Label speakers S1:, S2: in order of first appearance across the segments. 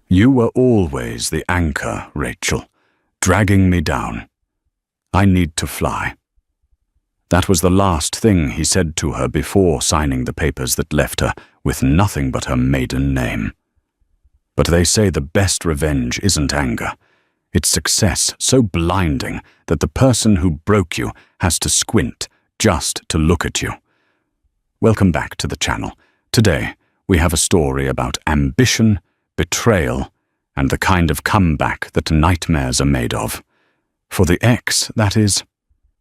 S1: You were always the anchor, Rachel, dragging me down. I need to fly." That was the last thing he said to her before signing the papers that left her with nothing but her maiden name. But they say the best revenge isn't anger. It's success so blinding that the person who broke you has to squint just to look at you. Welcome back to the channel. Today, we have a story about ambition, betrayal, and the kind of comeback that nightmares are made of. For the ex, that is.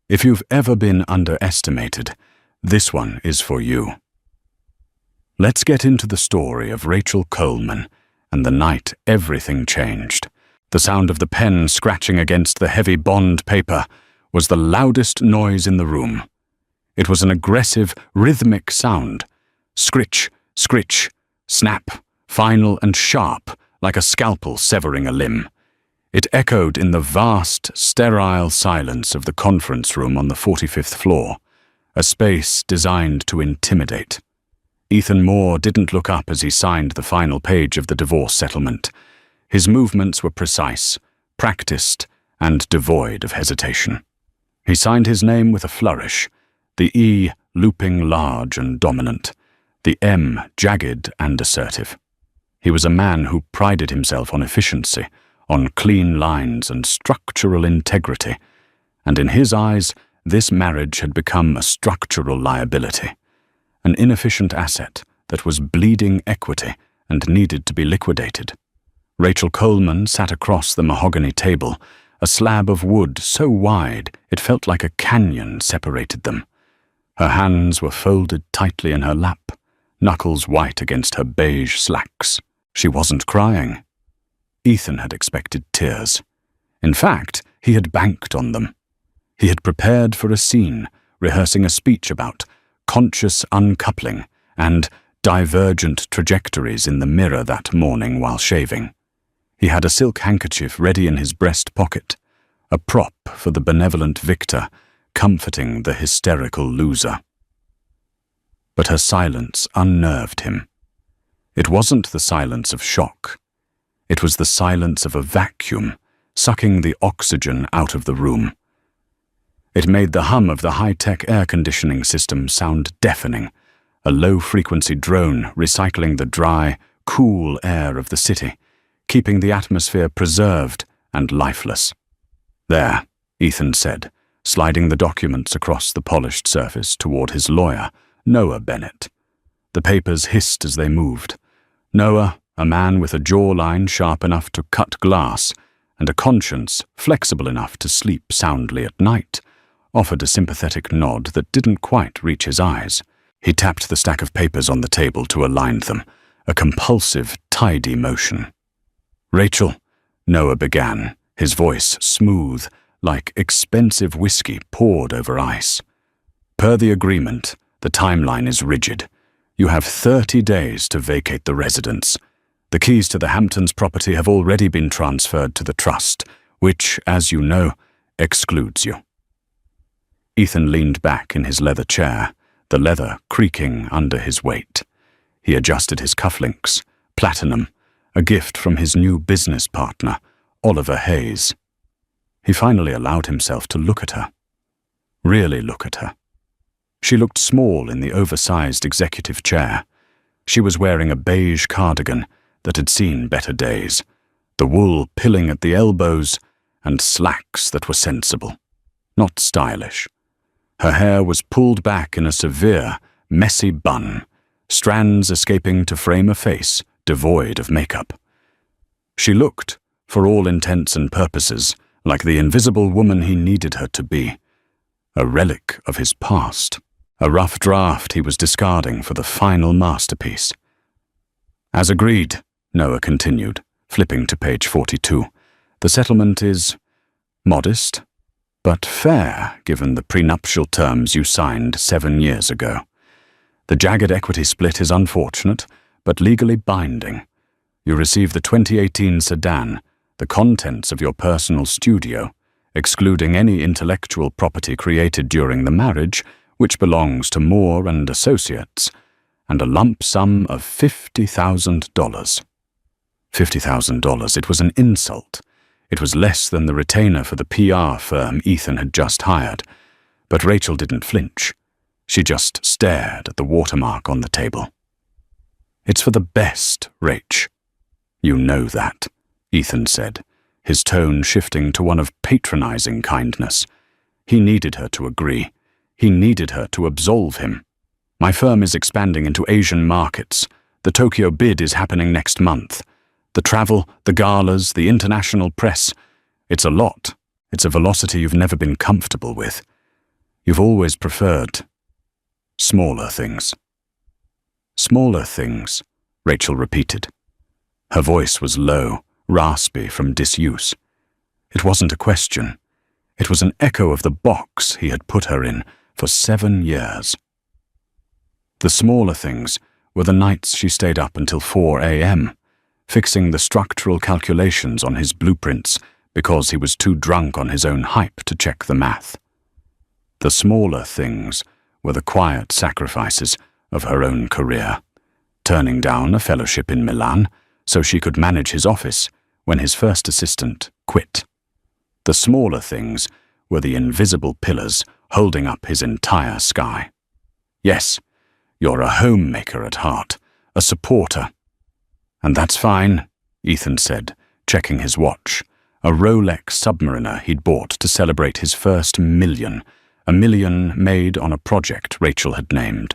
S1: If you've ever been underestimated, this one is for you. Let's get into the story of Rachel Coleman and the night everything changed. The sound of the pen scratching against the heavy bond paper was the loudest noise in the room. It was an aggressive, rhythmic sound. Scritch, scritch, snap, final and sharp, like a scalpel severing a limb. It echoed in the vast, sterile silence of the conference room on the 45th floor, a space designed to intimidate. Ethan Moore didn't look up as he signed the final page of the divorce settlement. His movements were precise, practiced, and devoid of hesitation. He signed his name with a flourish, the E looping large and dominant, the M jagged and assertive. He was a man who prided himself on efficiency, on clean lines and structural integrity, and in his eyes, this marriage had become a structural liability, an inefficient asset that was bleeding equity and needed to be liquidated. Rachel Coleman sat across the mahogany table, a slab of wood so wide it felt like a canyon separated them. Her hands were folded tightly in her lap, knuckles white against her beige slacks. She wasn't crying. Ethan had expected tears. In fact, he had banked on them. He had prepared for a scene, rehearsing a speech about conscious uncoupling and divergent trajectories in the mirror that morning while shaving. He had a silk handkerchief ready in his breast pocket, a prop for the benevolent victor, comforting the hysterical loser. But her silence unnerved him. It wasn't the silence of shock. It was the silence of a vacuum, sucking the oxygen out of the room. It made the hum of the high-tech air conditioning system sound deafening, a low-frequency drone recycling the dry, cool air of the city, keeping the atmosphere preserved and lifeless. "There," Ethan said, sliding the documents across the polished surface toward his lawyer, Noah Bennett. The papers hissed as they moved. Noah, a man with a jawline sharp enough to cut glass and a conscience flexible enough to sleep soundly at night, offered a sympathetic nod that didn't quite reach his eyes. He tapped the stack of papers on the table to align them, a compulsive, tidy motion. "Rachel," Noah began, his voice smooth, like expensive whiskey poured over ice. "Per the agreement, the timeline is rigid. You have 30 days to vacate the residence. The keys to the Hamptons property have already been transferred to the trust, which, as you know, excludes you." Ethan leaned back in his leather chair, the leather creaking under his weight. He adjusted his cufflinks, platinum, a gift from his new business partner, Oliver Hayes. He finally allowed himself to look at her. Really look at her. She looked small in the oversized executive chair. She was wearing a beige cardigan that had seen better days, the wool pilling at the elbows, and slacks that were sensible, not stylish. Her hair was pulled back in a severe, messy bun, strands escaping to frame a face devoid of makeup. She looked, for all intents and purposes, like the invisible woman he needed her to be, a relic of his past, a rough draft he was discarding for the final masterpiece. "As agreed," Noah continued, flipping to page 42, "the settlement is modest, but fair given the prenuptial terms you signed 7 years ago. The jagged equity split is unfortunate, but legally binding. You receive the 2018 sedan, the contents of your personal studio, excluding any intellectual property created during the marriage, which belongs to Moore and Associates, and a lump sum of $50,000. $50,000. It was an insult. It was less than the retainer for the PR firm Ethan had just hired. But Rachel didn't flinch. She just stared at the watermark on the table. "It's for the best, Rach." "You know that," Ethan said, his tone shifting to one of patronizing kindness. He needed her to agree. He needed her to absolve him. "My firm is expanding into Asian markets. The Tokyo bid is happening next month. The travel, the galas, the international press. It's a lot. It's a velocity you've never been comfortable with. You've always preferred smaller things." "Smaller things," Rachel repeated. Her voice was low, raspy from disuse. It wasn't a question. It was an echo of the box he had put her in for 7 years. The smaller things were the nights she stayed up until 4 a.m., fixing the structural calculations on his blueprints because he was too drunk on his own hype to check the math. The smaller things were the quiet sacrifices of her own career, turning down a fellowship in Milan so she could manage his office when his first assistant quit. The smaller things were the invisible pillars holding up his entire sky. "Yes, you're a homemaker at heart, a supporter." "And that's fine," Ethan said, checking his watch, a Rolex Submariner he'd bought to celebrate his first $1 million, a million made on a project Rachel had named.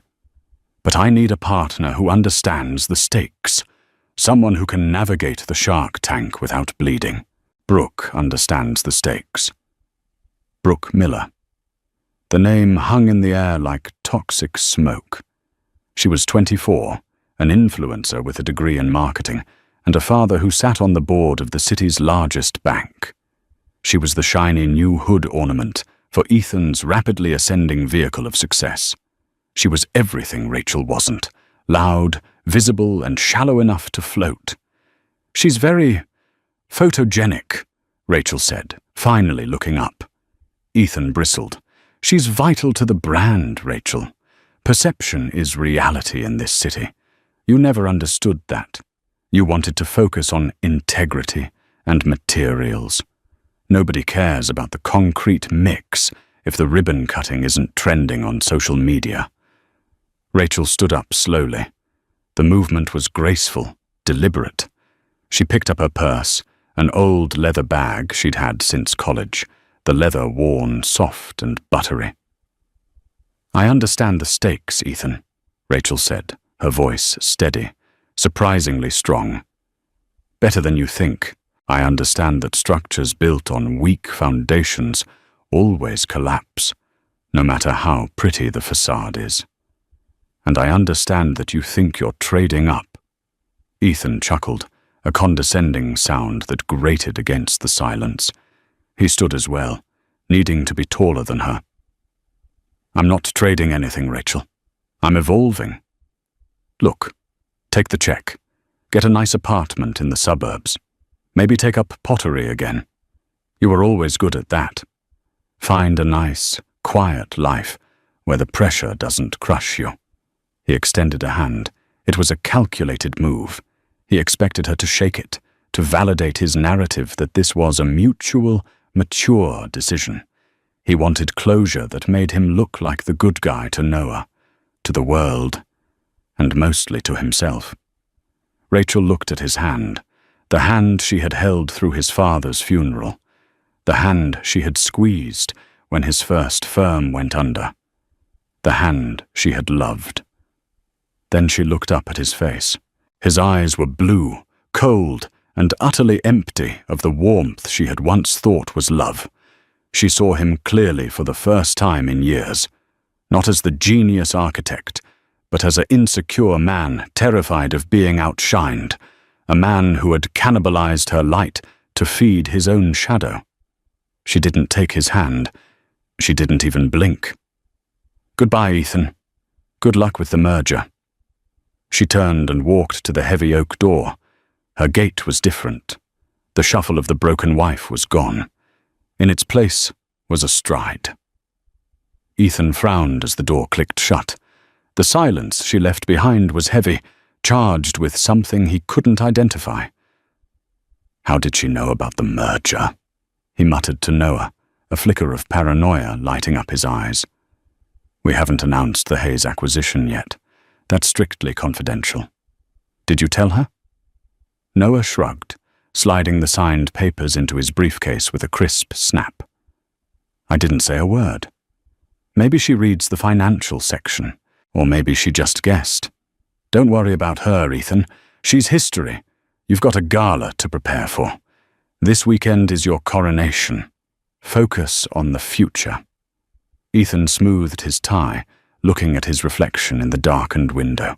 S1: "But I need a partner who understands the stakes, someone who can navigate the shark tank without bleeding. Brooke understands the stakes." Brooke Miller. The name hung in the air like toxic smoke. She was 24, an influencer with a degree in marketing, and a father who sat on the board of the city's largest bank. She was the shiny new hood ornament for Ethan's rapidly ascending vehicle of success. She was everything Rachel wasn't, loud, visible, and shallow enough to float. "She's very photogenic," Rachel said, finally looking up. Ethan bristled. "She's vital to the brand, Rachel. Perception is reality in this city. You never understood that. You wanted to focus on integrity and materials. Nobody cares about the concrete mix if the ribbon cutting isn't trending on social media." Rachel stood up slowly. The movement was graceful, deliberate. She picked up her purse, an old leather bag she'd had since college, the leather worn soft and buttery. "I understand the stakes, Ethan," Rachel said, her voice steady, surprisingly strong. "Better than you think. I understand that structures built on weak foundations always collapse, no matter how pretty the facade is. And I understand that you think you're trading up." Ethan chuckled, a condescending sound that grated against the silence. He stood as well, needing to be taller than her. "I'm not trading anything, Rachel. I'm evolving. Look, take the check. Get a nice apartment in the suburbs. Maybe take up pottery again. You were always good at that. Find a nice, quiet life where the pressure doesn't crush you." He extended a hand. It was a calculated move. He expected her to shake it, to validate his narrative that this was a mutual, mature decision. He wanted closure that made him look like the good guy to Noah, to the world, and mostly to himself. Rachel looked at his hand, the hand she had held through his father's funeral, the hand she had squeezed when his first firm went under, the hand she had loved. Then she looked up at his face. His eyes were blue, cold, and utterly empty of the warmth she had once thought was love. She saw him clearly for the first time in years, not as the genius architect, but as an insecure man terrified of being outshined, a man who had cannibalized her light to feed his own shadow. She didn't take his hand. She didn't even blink. "Goodbye, Ethan. Good luck with the merger." She turned and walked to the heavy oak door. Her gait was different. The shuffle of the broken wife was gone. In its place was a stride. Ethan frowned as the door clicked shut. The silence she left behind was heavy, charged with something he couldn't identify. How did she know about the merger? He muttered to Noah, a flicker of paranoia lighting up his eyes. We haven't announced the Hayes acquisition yet. That's strictly confidential. Did you tell her? Noah shrugged, sliding the signed papers into his briefcase with a crisp snap. I didn't say a word. Maybe she reads the financial section, or maybe she just guessed. Don't worry about her, Ethan. She's history. You've got a gala to prepare for. This weekend is your coronation. Focus on the future. Ethan smoothed his tie, looking at his reflection in the darkened window.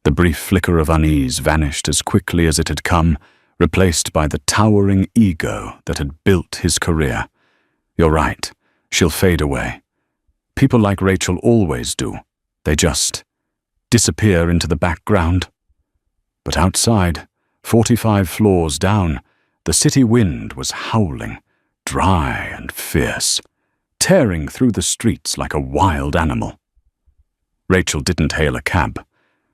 S1: The brief flicker of unease vanished as quickly as it had come, replaced by the towering ego that had built his career. You're right. She'll fade away. People like Rachel always do. They just disappear into the background. But outside, 45 floors down, the city wind was howling, dry and fierce, tearing through the streets like a wild animal. Rachel didn't hail a cab.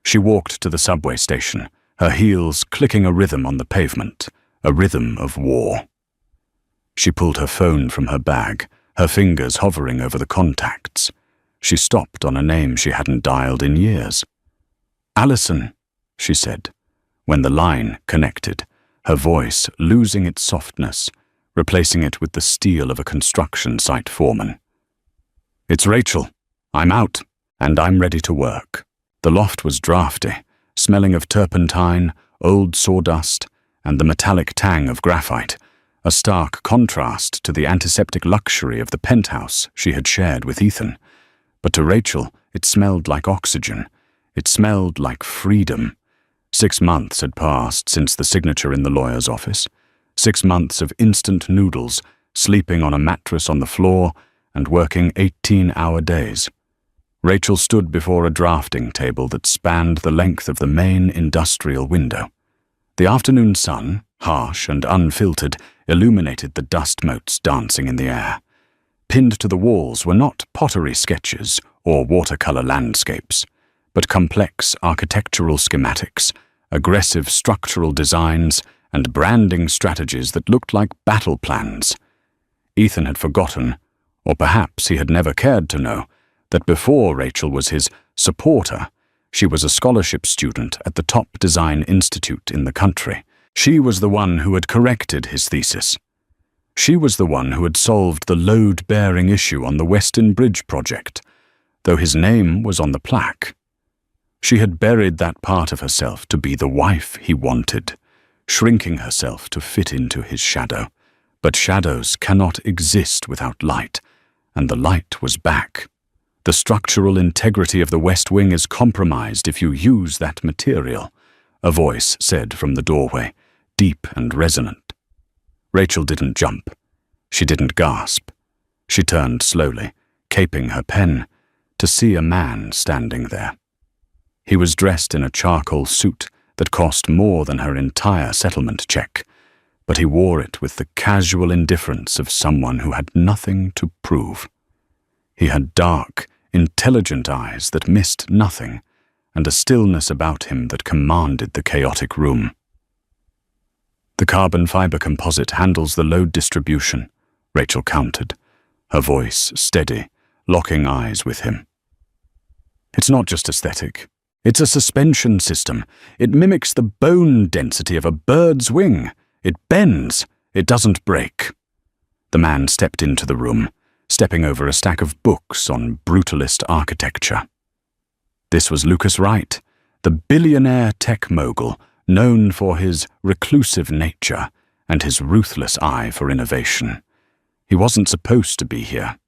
S1: She walked to the subway station, her heels clicking a rhythm on the pavement, a rhythm of war. She pulled her phone from her bag, her fingers hovering over the contacts. She stopped on a name she hadn't dialed in years. Allison, she said, when the line connected, her voice losing its softness, replacing it with the steel of a construction site foreman. It's Rachel. I'm out, and I'm ready to work. The loft was drafty, smelling of turpentine, old sawdust, and the metallic tang of graphite, a stark contrast to the antiseptic luxury of the penthouse she had shared with Ethan. But to Rachel, it smelled like oxygen. It smelled like freedom. 6 months had passed since the signature in the lawyer's office. 6 months of instant noodles, sleeping on a mattress on the floor, and working 18-hour days. Rachel stood before a drafting table that spanned the length of the main industrial window. The afternoon sun, harsh and unfiltered, illuminated the dust motes dancing in the air. Pinned to the walls were not pottery sketches or watercolor landscapes, but complex architectural schematics, aggressive structural designs, and branding strategies that looked like battle plans. Ethan had forgotten, or perhaps he had never cared to know, that before Rachel was his supporter, she was a scholarship student at the top design institute in the country. She was the one who had corrected his thesis. She was the one who had solved the load-bearing issue on the Weston Bridge project, though his name was on the plaque. She had buried that part of herself to be the wife he wanted, shrinking herself to fit into his shadow. But shadows cannot exist without light, and the light was back. The structural integrity of the West Wing is compromised if you use that material, a voice said from the doorway, deep and resonant. Rachel didn't jump. She didn't gasp. She turned slowly, caping her pen, to see a man standing there. He was dressed in a charcoal suit that cost more than her entire settlement check, but he wore it with the casual indifference of someone who had nothing to prove. He had dark, intelligent eyes that missed nothing, and a stillness about him that commanded the chaotic room. The carbon fiber composite handles the load distribution, Rachel countered, her voice steady, locking eyes with him. It's not just aesthetic. It's a suspension system. It mimics the bone density of a bird's wing. It bends. It doesn't break. The man stepped into the room, stepping over a stack of books on brutalist architecture. This was Lucas Wright, the billionaire tech mogul, known for his reclusive nature and his ruthless eye for innovation. He wasn't supposed to be here.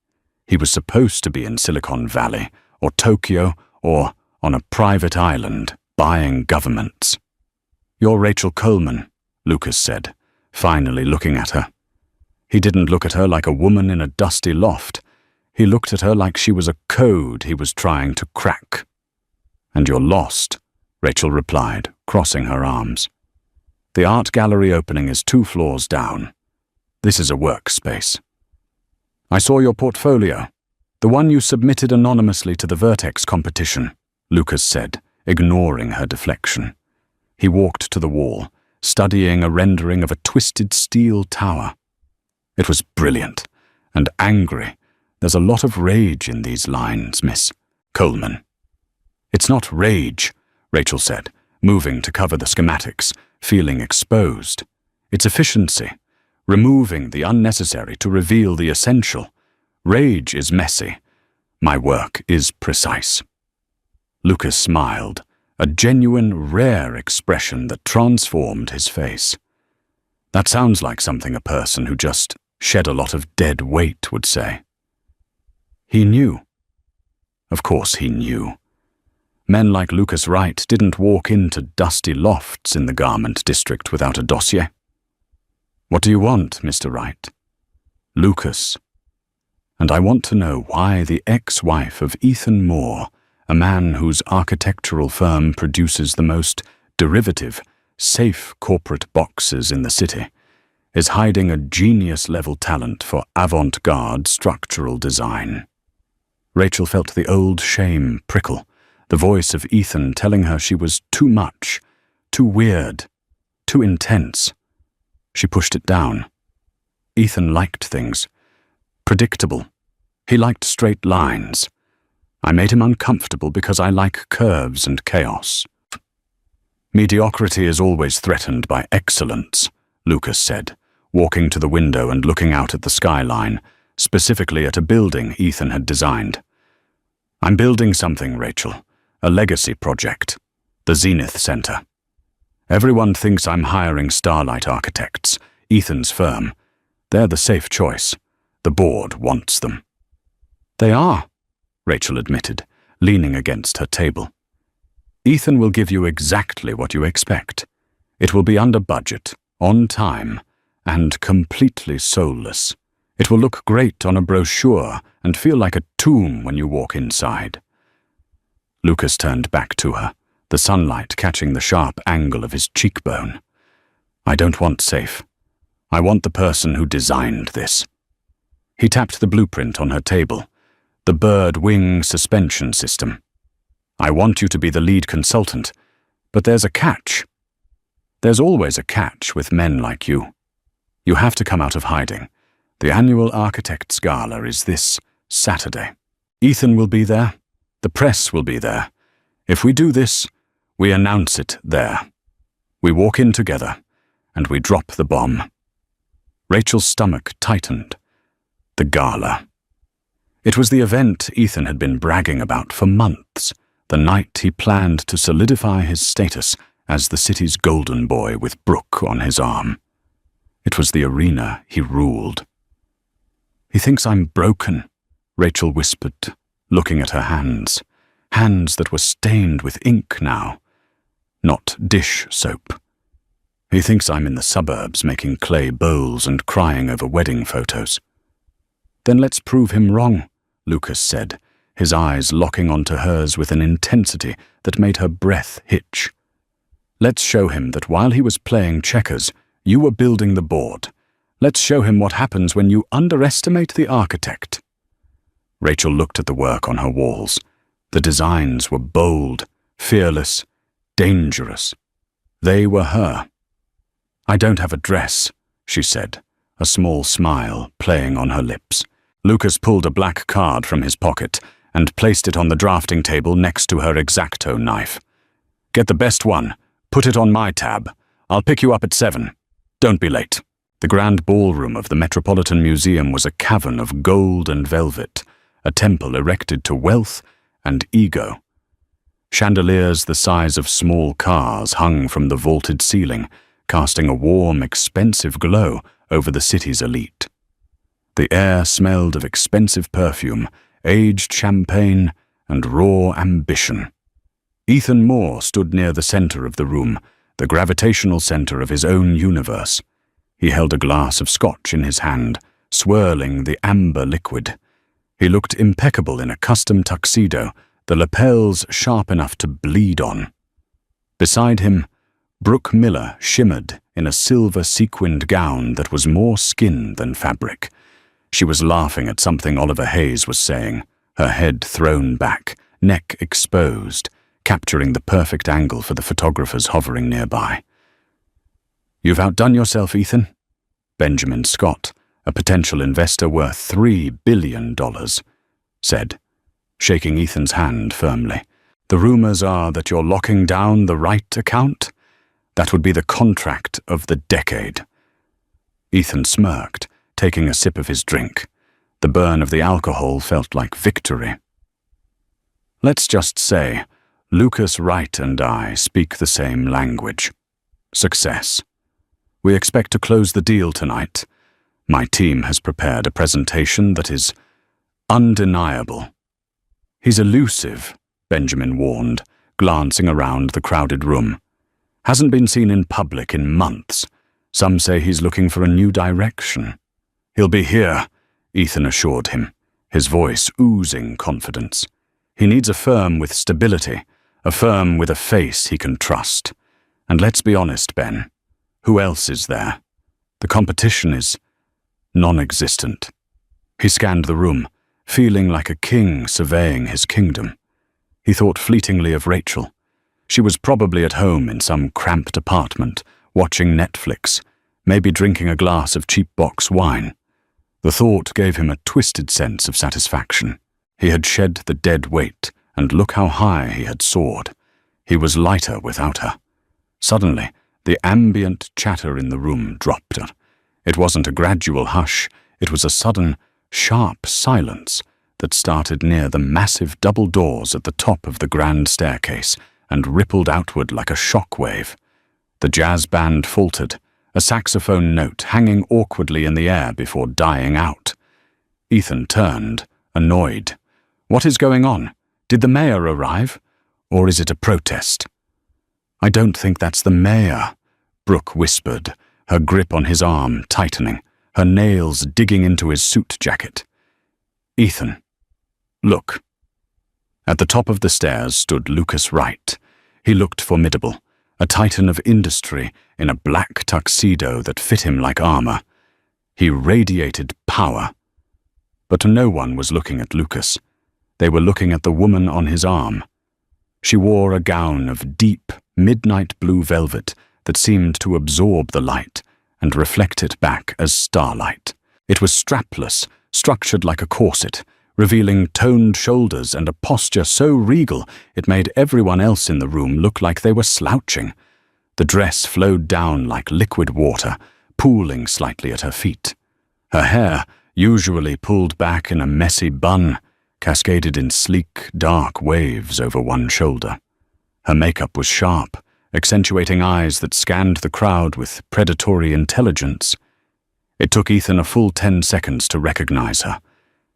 S1: He was supposed to be in Silicon Valley, or Tokyo, or on a private island, buying governments. You're Rachel Coleman, Lucas said, finally looking at her. He didn't look at her like a woman in a dusty loft. He looked at her like she was a code he was trying to crack. And you're lost, Rachel replied, crossing her arms. The art gallery opening is 2 floors down. This is a workspace. I saw your portfolio, the one you submitted anonymously to the Vertex competition, Lucas said, ignoring her deflection. He walked to the wall, studying a rendering of a twisted steel tower. It was brilliant and angry. There's a lot of rage in these lines, Miss Coleman. It's not rage, Rachel said, moving to cover the schematics, feeling exposed. It's efficiency, removing the unnecessary to reveal the essential. Rage is messy. My work is precise. Lucas smiled, a genuine, rare expression that transformed his face. That sounds like something a person who just shed a lot of dead weight would say. He knew. Of course he knew. Men like Lucas Wright didn't walk into dusty lofts in the garment district without a dossier. What do you want, Mr. Wright? Lucas. And I want to know why the ex-wife of Ethan Moore, a man whose architectural firm produces the most derivative, safe corporate boxes in the city, is hiding a genius-level talent for avant-garde structural design. Rachel felt the old shame prickle, the voice of Ethan telling her she was too much, too weird, too intense. She pushed it down. Ethan liked things. Predictable. He liked straight lines. I made him uncomfortable because I like curves and chaos. Mediocrity is always threatened by excellence, Lucas said, walking to the window and looking out at the skyline, specifically at a building Ethan had designed. I'm building something, Rachel, a legacy project, the Zenith Center. Everyone thinks I'm hiring Starlight Architects, Ethan's firm. They're the safe choice. The board wants them. They are, Rachel admitted, leaning against her table. Ethan will give you exactly what you expect. It will be under budget, on time, and completely soulless. It will look great on a brochure and feel like a tomb when you walk inside. Lucas turned back to her, the sunlight catching the sharp angle of his cheekbone. I don't want safe. I want the person who designed this. He tapped the blueprint on her table, the bird wing suspension system. I want you to be the lead consultant, but there's a catch. There's always a catch with men like you. You have to come out of hiding. The annual Architects Gala is this Saturday. Ethan will be there. The press will be there. If we do this, we announce it there. We walk in together, and we drop the bomb. Rachel's stomach tightened. The gala. It was the event Ethan had been bragging about for months, the night he planned to solidify his status as the city's golden boy with Brooke on his arm. It was the arena he ruled. He thinks I'm broken, Rachel whispered, looking at her hands that were stained with ink now, not dish soap. He thinks I'm in the suburbs making clay bowls and crying over wedding photos. Then let's prove him wrong, Lucas said, his eyes locking onto hers with an intensity that made her breath hitch. Let's show him that while he was playing checkers, you were building the board. Let's show him what happens when you underestimate the architect. Rachel looked at the work on her walls. The designs were bold, fearless, dangerous. They were her. I don't have a dress, she said, a small smile playing on her lips. Lucas pulled a black card from his pocket and placed it on the drafting table next to her X-Acto knife. Get the best one. Put it on my tab. I'll pick you up at 7. Don't be late. The grand ballroom of the Metropolitan Museum was a cavern of gold and velvet, a temple erected to wealth and ego. Chandeliers the size of small cars hung from the vaulted ceiling, casting a warm, expensive glow over the city's elite. The air smelled of expensive perfume, aged champagne, and raw ambition. Ethan Moore stood near the center of the room, the gravitational center of his own universe. He held a glass of scotch in his hand, swirling the amber liquid. He looked impeccable in a custom tuxedo, the lapels sharp enough to bleed on. Beside him, Brooke Miller shimmered in a silver sequined gown that was more skin than fabric. She was laughing at something Oliver Hayes was saying, her head thrown back, neck exposed, capturing the perfect angle for the photographers hovering nearby. You've outdone yourself, Ethan. Benjamin Scott, a potential investor worth $3 billion, said, shaking Ethan's hand firmly. The rumors are that you're locking down the right account? That would be the contract of the decade. Ethan smirked, taking a sip of his drink. The burn of the alcohol felt like victory. Let's just say, Lucas Wright and I speak the same language. Success. We expect to close the deal tonight. My team has prepared a presentation that is undeniable. He's elusive, Benjamin warned, glancing around the crowded room. Hasn't been seen in public in months. Some say he's looking for a new direction. He'll be here, Ethan assured him, his voice oozing confidence. He needs a firm with stability, a firm with a face he can trust. And let's be honest, Ben, who else is there? The competition is non-existent. He scanned the room, feeling like a king surveying his kingdom. He thought fleetingly of Rachel. She was probably at home in some cramped apartment, watching Netflix, maybe drinking a glass of cheap box wine. The thought gave him a twisted sense of satisfaction. He had shed the dead weight, and look how high he had soared. He was lighter without her. Suddenly, the ambient chatter in the room dropped. It wasn't a gradual hush, it was a sudden, sharp silence that started near the massive double doors at the top of the grand staircase and rippled outward like a shock wave. The jazz band faltered, a saxophone note hanging awkwardly in the air before dying out. Ethan turned, annoyed. What is going on? Did the mayor arrive? Or is it a protest? I don't think that's the mayor, Brooke whispered, her grip on his arm tightening, her nails digging into his suit jacket. Ethan, look. At the top of the stairs stood Lucas Wright. He looked formidable, a titan of industry in a black tuxedo that fit him like armor. He radiated power. But no one was looking at Lucas. They were looking at the woman on his arm. She wore a gown of deep, midnight blue velvet that seemed to absorb the light and reflect it back as starlight. It was strapless, structured like a corset, revealing toned shoulders and a posture so regal it made everyone else in the room look like they were slouching. The dress flowed down like liquid water, pooling slightly at her feet. Her hair, usually pulled back in a messy bun, cascaded in sleek, dark waves over one shoulder. Her makeup was sharp, accentuating eyes that scanned the crowd with predatory intelligence. It took Ethan a full 10 seconds to recognize her.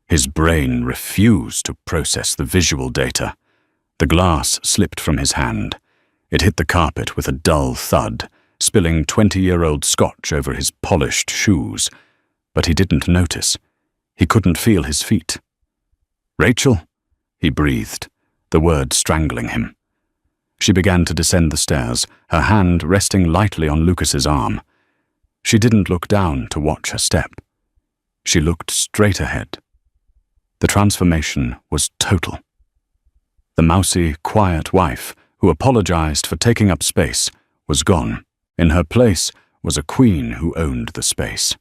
S1: His brain refused to process the visual data. The glass slipped from his hand. It hit the carpet with a dull thud, spilling 20-year-old scotch over his polished shoes. But he didn't notice. He couldn't feel his feet. "Rachel?" he breathed, the word strangling him. She began to descend the stairs, her hand resting lightly on Lucas's arm. She didn't look down to watch her step. She looked straight ahead. The transformation was total. The mousy, quiet wife, who apologized for taking up space, was gone. In her place was a queen who owned the space.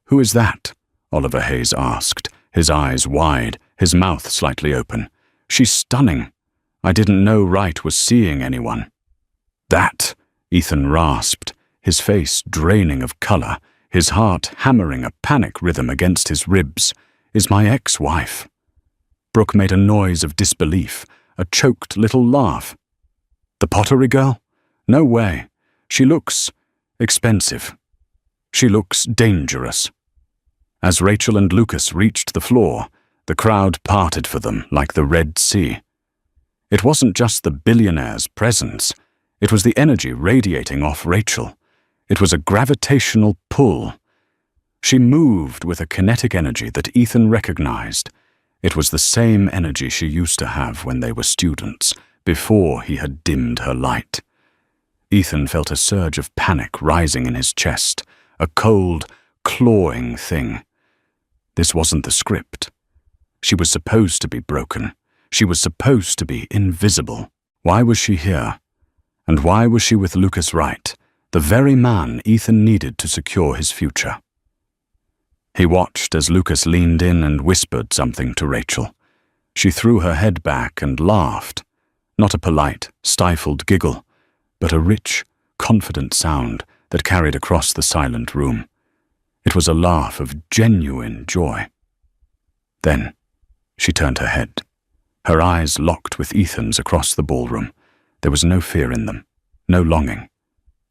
S1: "Who is that?" Oliver Hayes asked, his eyes wide, his mouth slightly open. "She's stunning. I didn't know Wright was seeing anyone." "That," Ethan rasped, his face draining of color, his heart hammering a panic rhythm against his ribs, "is my ex-wife." Brooke made a noise of disbelief, a choked little laugh. "The pottery girl? No way. She looks expensive. She looks dangerous." As Rachel and Lucas reached the floor, the crowd parted for them like the Red Sea. It wasn't just the billionaire's presence. It was the energy radiating off Rachel. It was a gravitational pull. She moved with a kinetic energy that Ethan recognized. It was the same energy she used to have when they were students, before he had dimmed her light. Ethan felt a surge of panic rising in his chest, a cold, clawing thing. This wasn't the script. She was supposed to be broken. She was supposed to be invisible. Why was she here? And why was she with Lucas Wright, the very man Ethan needed to secure his future. He watched as Lucas leaned in and whispered something to Rachel. She threw her head back and laughed, not a polite, stifled giggle, but a rich, confident sound that carried across the silent room. It was a laugh of genuine joy. Then she turned her head. Her eyes locked with Ethan's across the ballroom. There was no fear in them, no longing,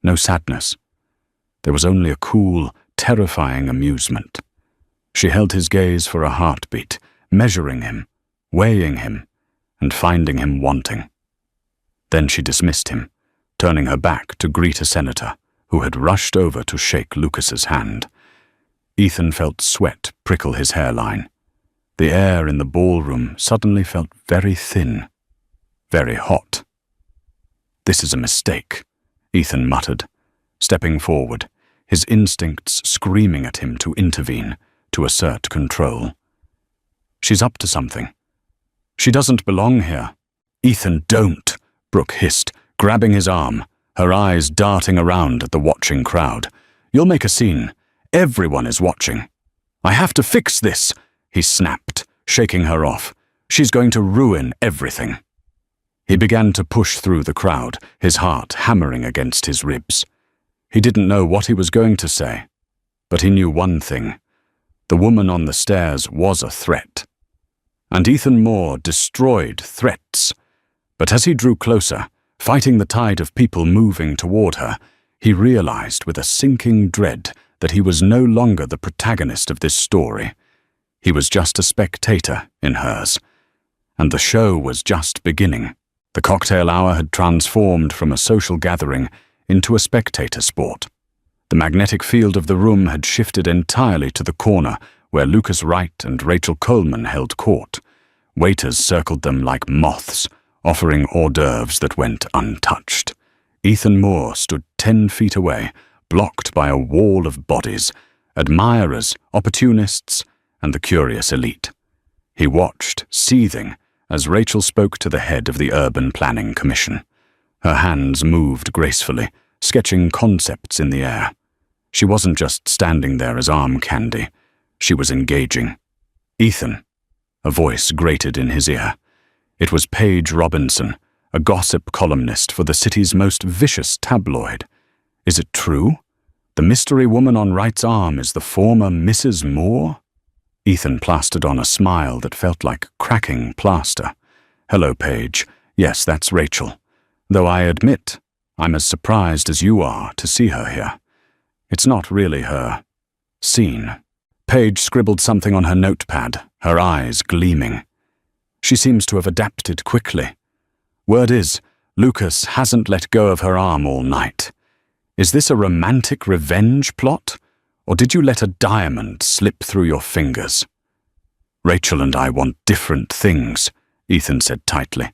S1: no sadness. There was only a cool, terrifying amusement. She held his gaze for a heartbeat, measuring him, weighing him, and finding him wanting. Then she dismissed him, turning her back to greet a senator who had rushed over to shake Lucas's hand. Ethan felt sweat prickle his hairline. The air in the ballroom suddenly felt very thin, very hot. "This is a mistake," Ethan muttered, stepping forward, his instincts screaming at him to intervene, to assert control. "She's up to something. She doesn't belong here." "Ethan, don't," Brooke hissed, grabbing his arm, her eyes darting around at the watching crowd. "You'll make a scene. Everyone is watching." "I have to fix this," he snapped, shaking her off. "She's going to ruin everything." He began to push through the crowd, his heart hammering against his ribs. He didn't know what he was going to say, but he knew one thing. The woman on the stairs was a threat. And Ethan Moore destroyed threats. But as he drew closer, fighting the tide of people moving toward her, he realized with a sinking dread that he was no longer the protagonist of this story. He was just a spectator in hers. And the show was just beginning. The cocktail hour had transformed from a social gathering into a spectator sport. The magnetic field of the room had shifted entirely to the corner where Lucas Wright and Rachel Coleman held court. Waiters circled them like moths, offering hors d'oeuvres that went untouched. Ethan Moore stood 10 feet away, blocked by a wall of bodies, admirers, opportunists, and the curious elite. He watched, seething, as Rachel spoke to the head of the Urban Planning Commission. Her hands moved gracefully, sketching concepts in the air. She wasn't just standing there as arm candy. She was engaging. "Ethan," a voice grated in his ear. It was Paige Robinson, a gossip columnist for the city's most vicious tabloid. "Is it true? The mystery woman on Wright's arm is the former Mrs. Moore?" Ethan plastered on a smile that felt like cracking plaster. "Hello, Paige. Yes, that's Rachel. Though I admit, I'm as surprised as you are to see her here. It's not really her scene." Paige scribbled something on her notepad, her eyes gleaming. "She seems to have adapted quickly. Word is, Lucas hasn't let go of her arm all night. Is this a romantic revenge plot? Or did you let a diamond slip through your fingers?" "Rachel and I want different things," Ethan said tightly.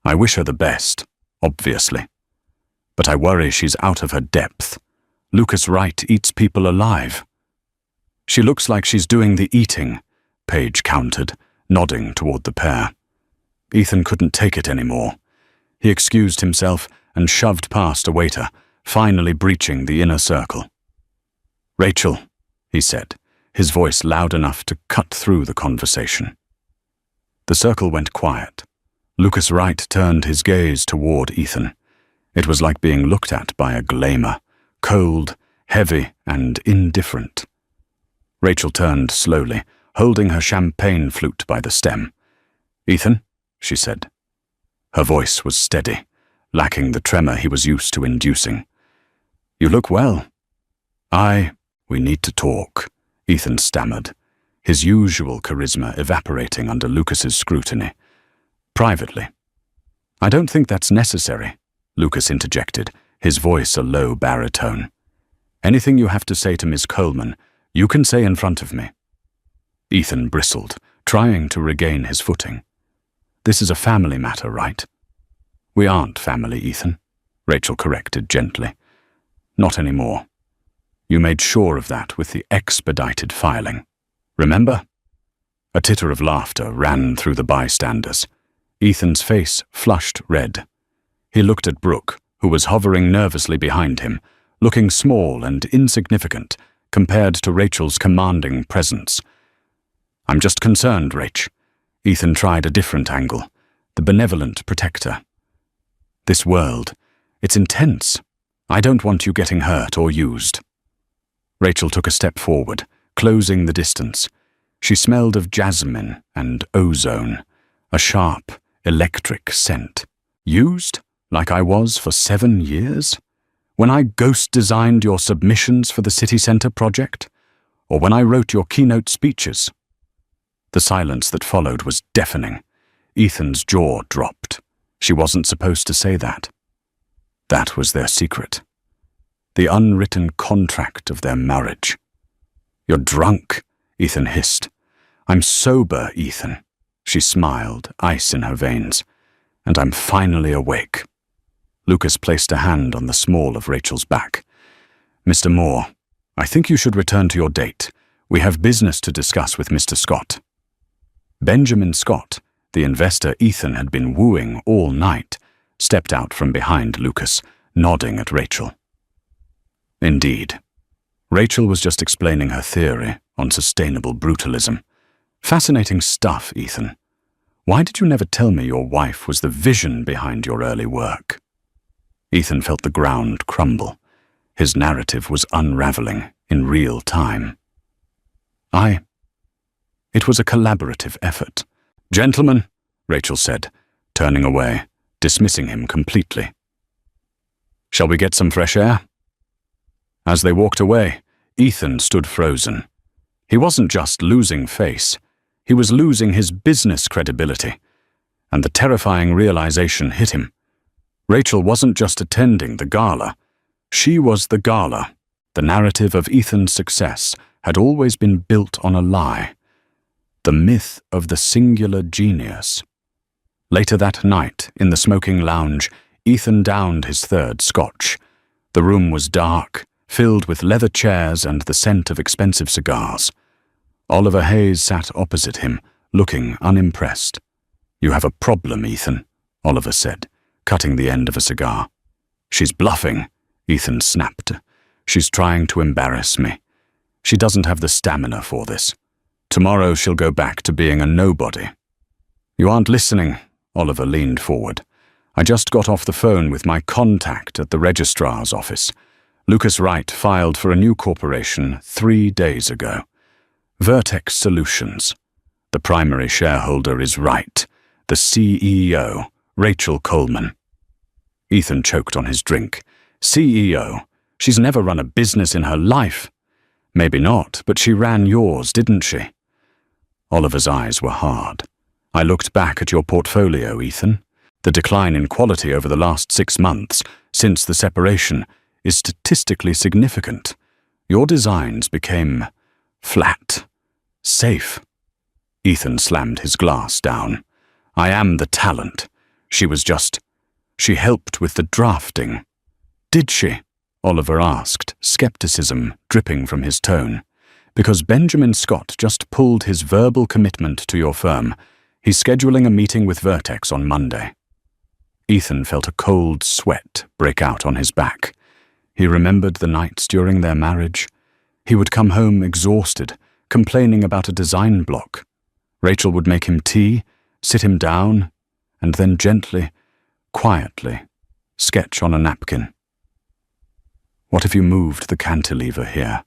S1: "I wish her the best, obviously. But I worry she's out of her depth. Lucas Wright eats people alive." "She looks like she's doing the eating," Paige countered, nodding toward the pair. Ethan couldn't take it anymore. He excused himself and shoved past a waiter, finally breaching the inner circle. "Rachel," he said, his voice loud enough to cut through the conversation. The circle went quiet. Lucas Wright turned his gaze toward Ethan. It was like being looked at by a glamour, cold, heavy, and indifferent. Rachel turned slowly, holding her champagne flute by the stem. "Ethan," she said. Her voice was steady, lacking the tremor he was used to inducing. "You look well." We need to talk," Ethan stammered, his usual charisma evaporating under Lucas's scrutiny. "Privately." "I don't think that's necessary," Lucas interjected, his voice a low baritone. "Anything you have to say to Miss Coleman, you can say in front of me." Ethan bristled, trying to regain his footing. "This is a family matter, right?" "We aren't family, Ethan," Rachel corrected gently. "Not anymore. You made sure of that with the expedited filing. Remember?" A titter of laughter ran through the bystanders. Ethan's face flushed red. He looked at Brooke, who was hovering nervously behind him, looking small and insignificant compared to Rachel's commanding presence. "I'm just concerned, Rach." Ethan tried a different angle, the benevolent protector. "This world, it's intense. I don't want you getting hurt or used." Rachel took a step forward, closing the distance. She smelled of jasmine and ozone, a sharp, electric scent. "Used? Like I was for 7 years? When I ghost-designed your submissions for the city centre project? Or when I wrote your keynote speeches?" The silence that followed was deafening. Ethan's jaw dropped. She wasn't supposed to say that. That was their secret. The unwritten contract of their marriage. "You're drunk," Ethan hissed. "I'm sober, Ethan." She smiled, ice in her veins. "And I'm finally awake." Lucas placed a hand on the small of Rachel's back. "Mr. Moore, I think you should return to your date. We have business to discuss with Mr. Scott." Benjamin Scott, the investor Ethan had been wooing all night, stepped out from behind Lucas, nodding at Rachel. Indeed. Rachel was just explaining her theory on sustainable brutalism. "Fascinating stuff, Ethan. Why did you never tell me your wife was the vision behind your early work?" Ethan felt the ground crumble. His narrative was unraveling in real time. It was a collaborative effort." "Gentlemen," Rachel said, turning away, dismissing him completely. "Shall we get some fresh air?" As they walked away, Ethan stood frozen. He wasn't just losing face, he was losing his business credibility, and the terrifying realization hit him. Rachel wasn't just attending the gala, she was the gala. The narrative of Ethan's success had always been built on a lie. The myth of the singular genius. Later that night, in the smoking lounge, Ethan downed his third scotch. The room was dark, filled with leather chairs and the scent of expensive cigars. Oliver Hayes sat opposite him, looking unimpressed. "You have a problem, Ethan," Oliver said, cutting the end of a cigar. "She's bluffing," Ethan snapped. "She's trying to embarrass me. She doesn't have the stamina for this. Tomorrow she'll go back to being a nobody." "You aren't listening," Oliver leaned forward. "I just got off the phone with my contact at the registrar's office. Lucas Wright filed for a new corporation 3 days ago. Vertex Solutions. The primary shareholder is Wright, the CEO, Rachel Coleman." Ethan choked on his drink. "CEO? She's never run a business in her life." "Maybe not, but she ran yours, didn't she?" Oliver's eyes were hard. "I looked back at your portfolio, Ethan. The decline in quality over the last 6 months, since the separation, is statistically significant. Your designs became flat, safe." Ethan slammed his glass down. "I am the talent. She helped with the drafting." "Did she?" Oliver asked, skepticism dripping from his tone. "Because Benjamin Scott just pulled his verbal commitment to your firm. He's scheduling a meeting with Vertex on Monday." Ethan felt a cold sweat break out on his back. He remembered the nights during their marriage. He would come home exhausted, complaining about a design block. Rachel would make him tea, sit him down, and then gently, quietly, sketch on a napkin. "What if you moved the cantilever here?"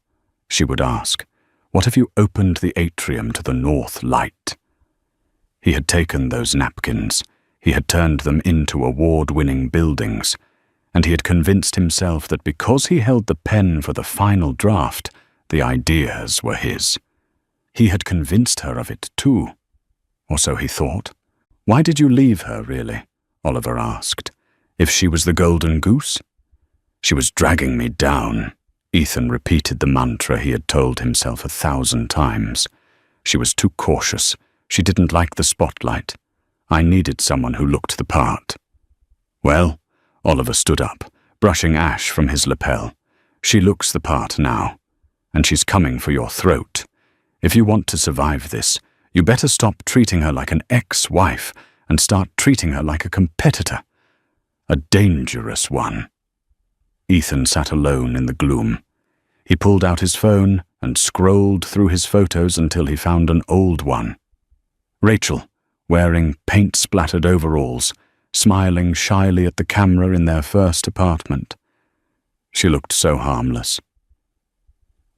S1: she would ask. "What if you opened the atrium to the north light?" He had taken those napkins, he had turned them into award-winning buildings, and he had convinced himself that because he held the pen for the final draft, the ideas were his. He had convinced her of it too, or so he thought. "Why did you leave her, really?" Oliver asked. "If she was the golden goose?" "She was dragging me down." Ethan repeated the mantra he had told himself 1,000 times. "She was too cautious. She didn't like the spotlight. I needed someone who looked the part." "Well," Oliver stood up, brushing ash from his lapel. "She looks the part now, and she's coming for your throat. If you want to survive this, you better stop treating her like an ex-wife and start treating her like a competitor. A dangerous one." Ethan sat alone in the gloom. He pulled out his phone and scrolled through his photos until he found an old one. Rachel, wearing paint-splattered overalls, smiling shyly at the camera in their first apartment. She looked so harmless.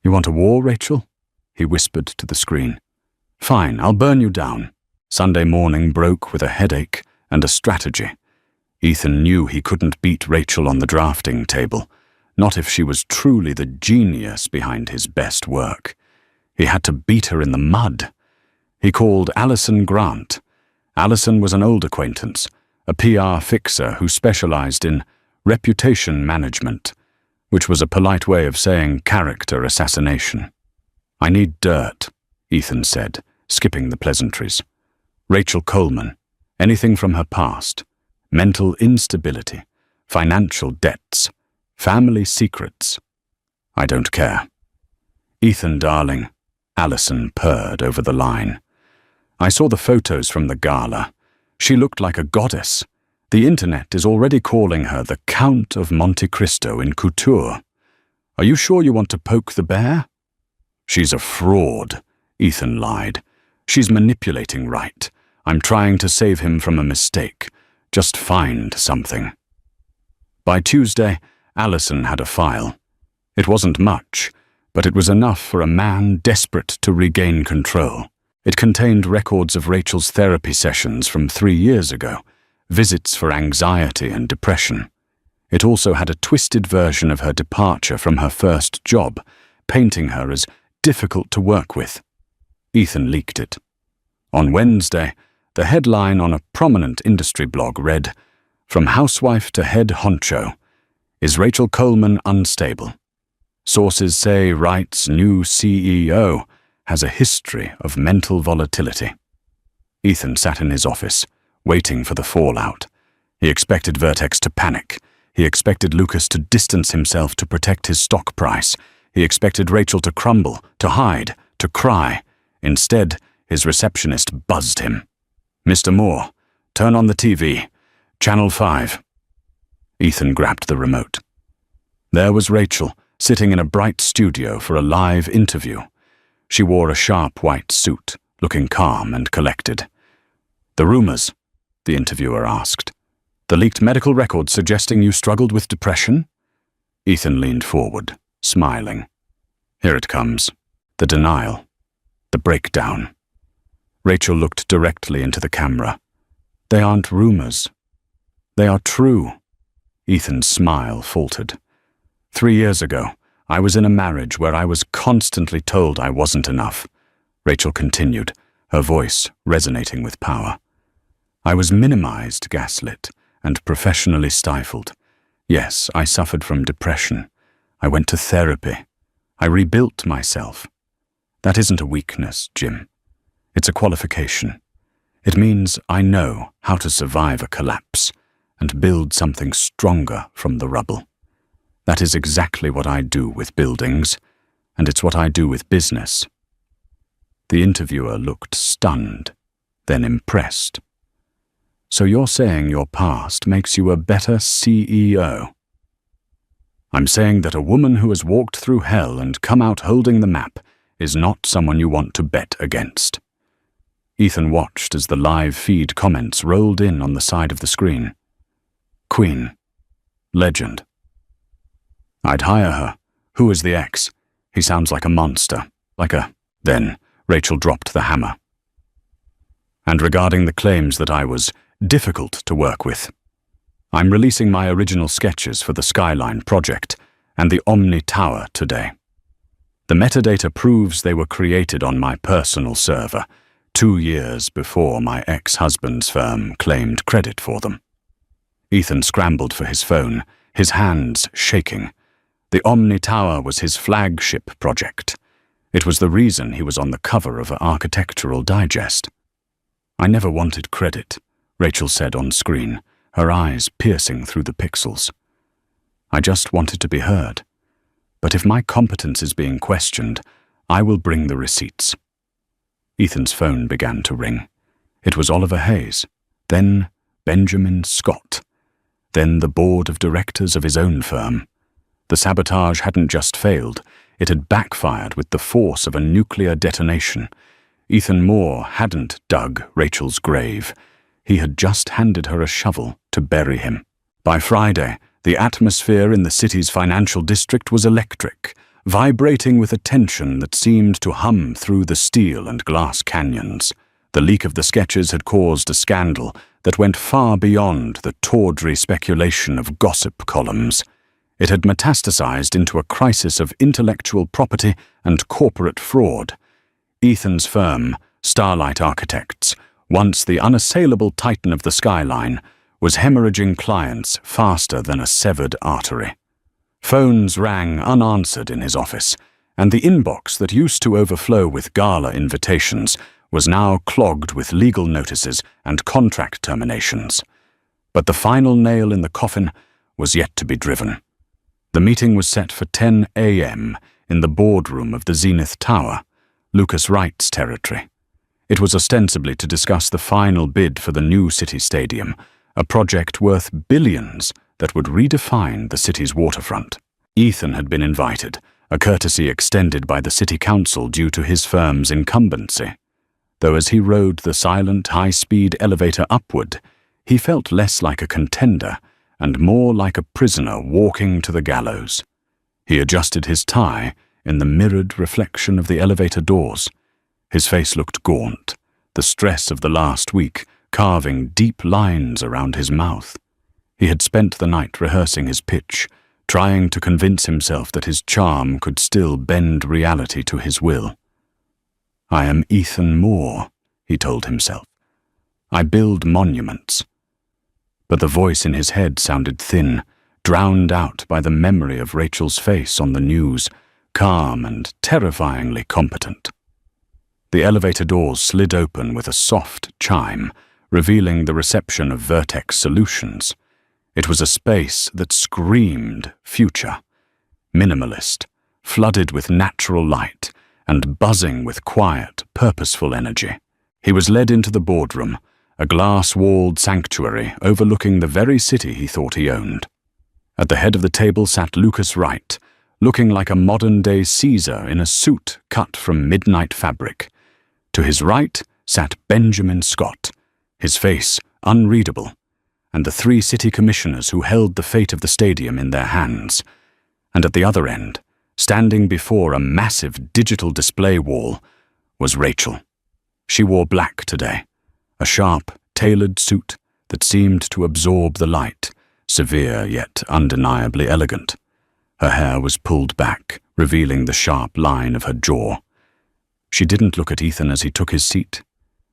S1: "You want a war, Rachel?" he whispered to the screen. "Fine, I'll burn you down." Sunday morning broke with a headache and a strategy. Ethan knew he couldn't beat Rachel on the drafting table, not if she was truly the genius behind his best work. He had to beat her in the mud. He called Alison Grant. Alison was an old acquaintance, a PR fixer who specialized in reputation management, which was a polite way of saying character assassination. "I need dirt," Ethan said, skipping the pleasantries. "Rachel Coleman, anything from her past, mental instability, financial debts, family secrets. I don't care." "Ethan, darling," Alison purred over the line. "I saw the photos from the gala. She looked like a goddess. The internet is already calling her the Count of Monte Cristo in couture. Are you sure you want to poke the bear?" "She's a fraud," Ethan lied. "She's manipulating Wright. I'm trying to save him from a mistake. Just find something." By Tuesday, Alison had a file. It wasn't much, but it was enough for a man desperate to regain control. It contained records of Rachel's therapy sessions from 3 years ago, visits for anxiety and depression. It also had a twisted version of her departure from her first job, painting her as difficult to work with. Ethan leaked it. On Wednesday, the headline on a prominent industry blog read, "From housewife to head honcho. Is Rachel Coleman unstable? Sources say Wright's new CEO has a history of mental volatility." Ethan sat in his office, waiting for the fallout. He expected Vertex to panic. He expected Lucas to distance himself to protect his stock price. He expected Rachel to crumble, to hide, to cry. Instead, his receptionist buzzed him. "Mr. Moore, turn on the TV. Channel 5. Ethan grabbed the remote. There was Rachel, sitting in a bright studio for a live interview. She wore a sharp white suit, looking calm and collected. "The rumors?" the interviewer asked. "The leaked medical records suggesting you struggled with depression?" Ethan leaned forward, smiling. "Here it comes. The denial. The breakdown." Rachel looked directly into the camera. "They aren't rumors. They are true." Ethan's smile faltered. 3 years ago, I was in a marriage where I was constantly told I wasn't enough. Rachel continued, her voice resonating with power. I was minimized, gaslit, and professionally stifled. Yes, I suffered from depression. I went to therapy. I rebuilt myself. That isn't a weakness, Jim. It's a qualification. It means I know how to survive a collapse and build something stronger from the rubble. That is exactly what I do with buildings, and it's what I do with business. The interviewer looked stunned, then impressed. So you're saying your past makes you a better CEO? I'm saying that a woman who has walked through hell and come out holding the map is not someone you want to bet against. Ethan watched as the live feed comments rolled in on the side of the screen. Queen. Legend. I'd hire her. Who is the ex? He sounds like a monster. Then Rachel dropped the hammer. And regarding the claims that I was difficult to work with, I'm releasing my original sketches for the Skyline project and the Omni Tower today. The metadata proves they were created on my personal server 2 years before my ex-husband's firm claimed credit for them. Ethan scrambled for his phone, his hands shaking. The Omni Tower was his flagship project. It was the reason he was on the cover of Architectural Digest. I never wanted credit, Rachel said on screen, her eyes piercing through the pixels. I just wanted to be heard. But if my competence is being questioned, I will bring the receipts. Ethan's phone began to ring. It was Oliver Hayes, then Benjamin Scott, then the board of directors of his own firm. The sabotage hadn't just failed, it had backfired with the force of a nuclear detonation. Ethan Moore hadn't dug Rachel's grave. He had just handed her a shovel to bury him. By Friday, the atmosphere in the city's financial district was electric, vibrating with a tension that seemed to hum through the steel and glass canyons. The leak of the sketches had caused a scandal that went far beyond the tawdry speculation of gossip columns. It had metastasized into a crisis of intellectual property and corporate fraud. Ethan's firm, Starlight Architects, once the unassailable titan of the skyline, was hemorrhaging clients faster than a severed artery. Phones rang unanswered in his office, and the inbox that used to overflow with gala invitations was now clogged with legal notices and contract terminations. But the final nail in the coffin was yet to be driven. The meeting was set for 10 a.m. in the boardroom of the Zenith Tower, Lucas Wright's territory. It was ostensibly to discuss the final bid for the new city stadium, a project worth billions that would redefine the city's waterfront. Ethan had been invited, a courtesy extended by the city council due to his firm's incumbency. Though as he rode the silent, high-speed elevator upward, he felt less like a contender and more like a prisoner walking to the gallows. He adjusted his tie in the mirrored reflection of the elevator doors. His face looked gaunt, the stress of the last week carving deep lines around his mouth. He had spent the night rehearsing his pitch, trying to convince himself that his charm could still bend reality to his will. "I am Ethan Moore," he told himself. "I build monuments." But the voice in his head sounded thin, drowned out by the memory of Rachel's face on the news, calm and terrifyingly competent. The elevator doors slid open with a soft chime, revealing the reception of Vertex Solutions. It was a space that screamed future, minimalist, flooded with natural light, and buzzing with quiet, purposeful energy. He was led into the boardroom, a glass-walled sanctuary overlooking the very city he thought he owned. At the head of the table sat Lucas Wright, looking like a modern-day Caesar in a suit cut from midnight fabric. To his right sat Benjamin Scott, his face unreadable, and the 3 city commissioners who held the fate of the stadium in their hands. And at the other end, standing before a massive digital display wall, was Rachel. She wore black today, a sharp, tailored suit that seemed to absorb the light, severe yet undeniably elegant. Her hair was pulled back, revealing the sharp line of her jaw. She didn't look at Ethan as he took his seat.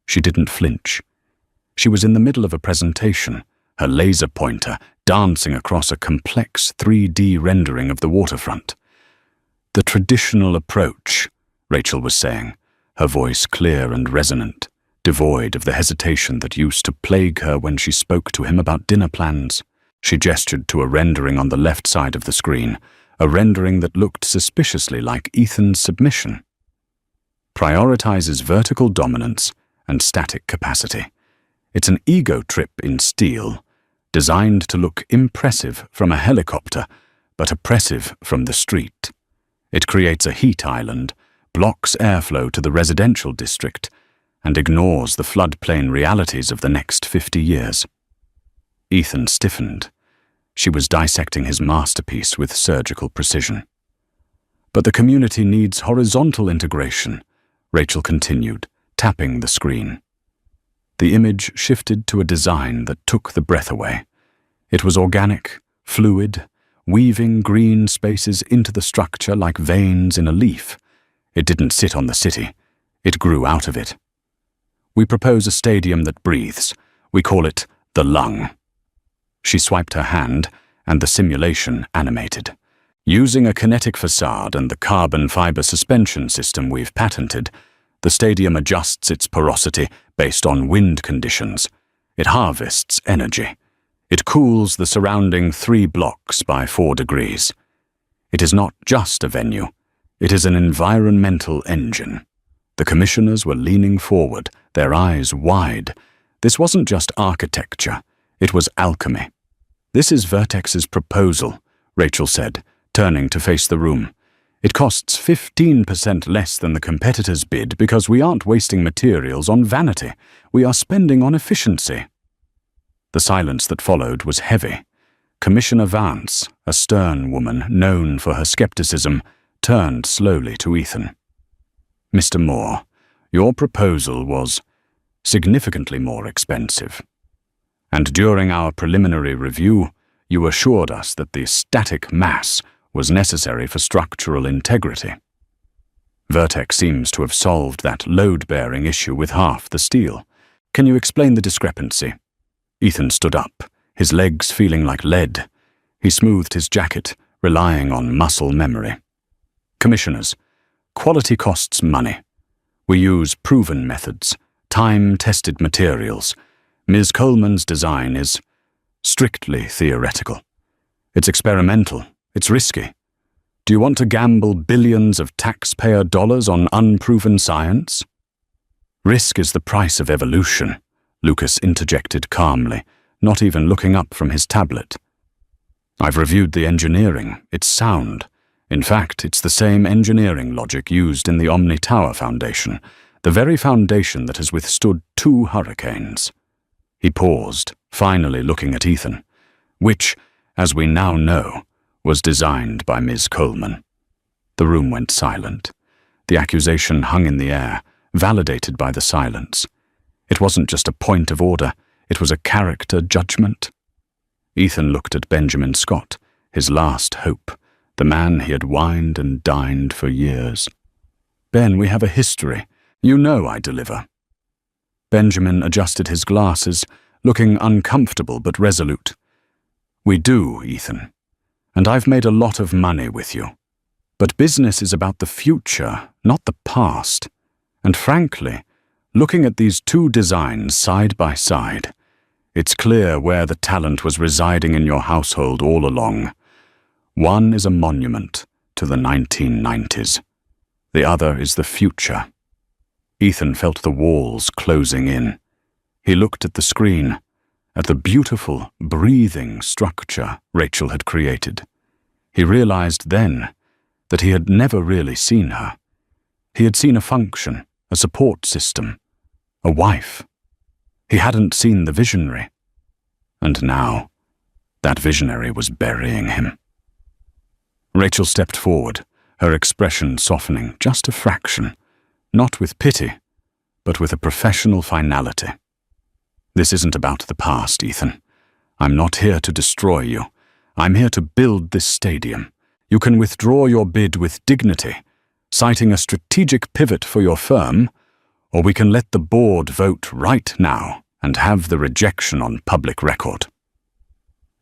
S1: She didn't flinch. She was in the middle of a presentation, her laser pointer dancing across a complex 3D rendering of the waterfront. "The traditional approach," Rachel was saying, her voice clear and resonant, devoid of the hesitation that used to plague her when she spoke to him about dinner plans. She gestured to a rendering on the left side of the screen, a rendering that looked suspiciously like Ethan's submission. "Prioritizes vertical dominance and static capacity. It's an ego trip in steel, designed to look impressive from a helicopter, but oppressive from the street. It creates a heat island, blocks airflow to the residential district, and ignores the floodplain realities of the next 50 years. Ethan stiffened. She was dissecting his masterpiece with surgical precision. "But the community needs horizontal integration," Rachel continued, tapping the screen. The image shifted to a design that took the breath away. It was organic, fluid, weaving green spaces into the structure like veins in a leaf. It didn't sit on the city. It grew out of it. "We propose a stadium that breathes. We call it the lung." She swiped her hand, and the simulation animated. "Using a kinetic facade and the carbon fiber suspension system we've patented, the stadium adjusts its porosity based on wind conditions. It harvests energy. It cools the surrounding 3 blocks by 4 degrees. It is not just a venue. It is an environmental engine." The commissioners were leaning forward, their eyes wide. This wasn't just architecture. It was alchemy. "This is Vertex's proposal," Rachel said, turning to face the room. "It costs 15% less than the competitor's bid because we aren't wasting materials on vanity. We are spending on efficiency." The silence that followed was heavy. Commissioner Vance, a stern woman known for her skepticism, turned slowly to Ethan. "Mr. Moore, your proposal was significantly more expensive. And during our preliminary review, you assured us that the static mass was necessary for structural integrity. Vertex seems to have solved that load-bearing issue with half the steel. Can you explain the discrepancy?" Ethan stood up, his legs feeling like lead. He smoothed his jacket, relying on muscle memory. "Commissioners, quality costs money. We use proven methods, time-tested materials. Ms. Coleman's design is strictly theoretical. It's experimental. It's risky. Do you want to gamble billions of taxpayer dollars on unproven science?" "Risk is the price of evolution," Lucas interjected calmly, not even looking up from his tablet. "I've reviewed the engineering. It's sound. In fact, it's the same engineering logic used in the Omni Tower Foundation, the very foundation that has withstood 2 hurricanes." He paused, finally looking at Ethan, which, as we now know, was designed by Ms. Coleman. The room went silent. The accusation hung in the air, validated by the silence. It wasn't just a point of order, it was a character judgment. Ethan looked at Benjamin Scott, his last hope, the man he had wined and dined for years. "Ben, we have a history. You know I deliver." Benjamin adjusted his glasses, looking uncomfortable but resolute. "We do, Ethan. And I've made a lot of money with you. But business is about the future, not the past. And frankly, looking at these 2 designs side by side, it's clear where the talent was residing in your household all along. One is a monument to the 1990s. The other is the future." Ethan felt the walls closing in. He looked at the screen, at the beautiful, breathing structure Rachel had created. He realized then that he had never really seen her. He had seen a function, a support system, a wife. He hadn't seen the visionary. And now, that visionary was burying him. Rachel stepped forward, her expression softening just a fraction, not with pity, but with a professional finality. "This isn't about the past, Ethan. I'm not here to destroy you. I'm here to build this stadium. You can withdraw your bid with dignity, citing a strategic pivot for your firm, or we can let the board vote right now and have the rejection on public record."